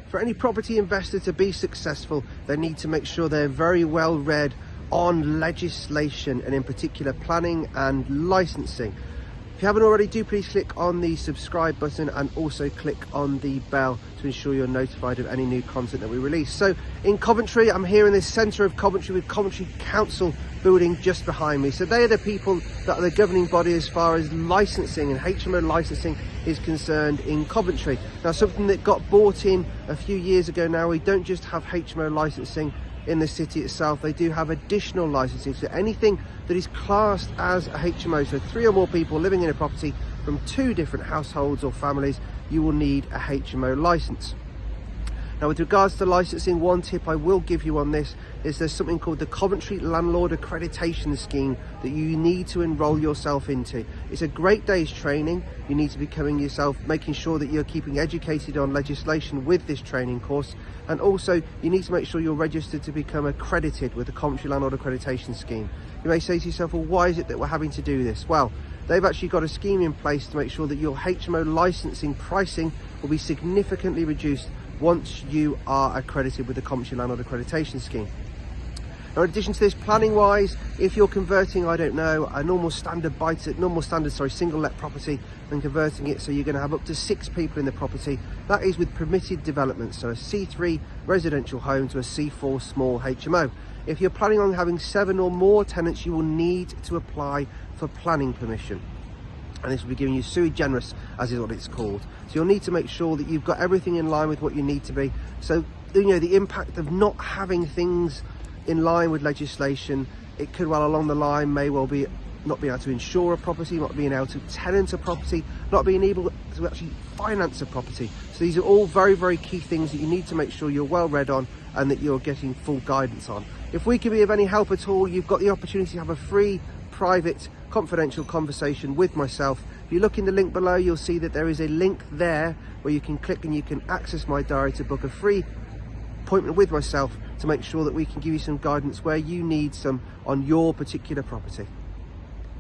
For any property investor to be successful, they need to make sure they're very well read on legislation, and in particular planning and licensing. If you haven't already, do please click on the subscribe button and also click on the bell to ensure you're notified of any new content that we release. So in Coventry, I'm here in the centre of Coventry with Coventry Council building just behind me. So they are the people that are the governing body as far as licensing and HMO licensing is concerned in Coventry. Now, something that got bought in a few years ago now, we don't just have HMO licensing in the city itself, they do have additional licensing. So anything that is classed as a HMO, so 3 or more people living in a property from 2 different households or families, you will need a HMO license. Now, with regards to licensing, one tip I will give you on this is there's something called the Coventry Landlord Accreditation Scheme that you need to enrol yourself into. It's a great day's training. You need to be making sure that you're keeping educated on legislation with this training course, and also you need to make sure you're registered to become accredited with the Coventry Landlord Accreditation Scheme. You may say to yourself, well, why is it that we're having to do this? Well, they've actually got a scheme in place to make sure that your HMO licensing pricing will be significantly reduced once you are accredited with the Coventry Landlord Accreditation Scheme. Now, in addition to this, planning wise, if you're converting, I don't know, a normal standard single let property and converting it so you're going to have up to 6 people in the property, that is with permitted development, so a C3 residential home to a C4 small HMO. If you're planning on having 7 or more tenants, you will need to apply for planning permission, and this will be giving you sui generis, as is what it's called. So you'll need to make sure that you've got everything in line with what you need to be. So, you know, the impact of not having things in line with legislation, it could well along the line may well be not being able to insure a property, not being able to tenant a property, not being able to actually finance a property. So these are all very, very key things that you need to make sure you're well read on and that you're getting full guidance on. If we can be of any help at all, you've got the opportunity to have a free, private, confidential conversation with myself. If you look in the link below, you'll see that there is a link there where you can click and you can access my diary to book a free appointment with myself to make sure that we can give you some guidance where you need some on your particular property.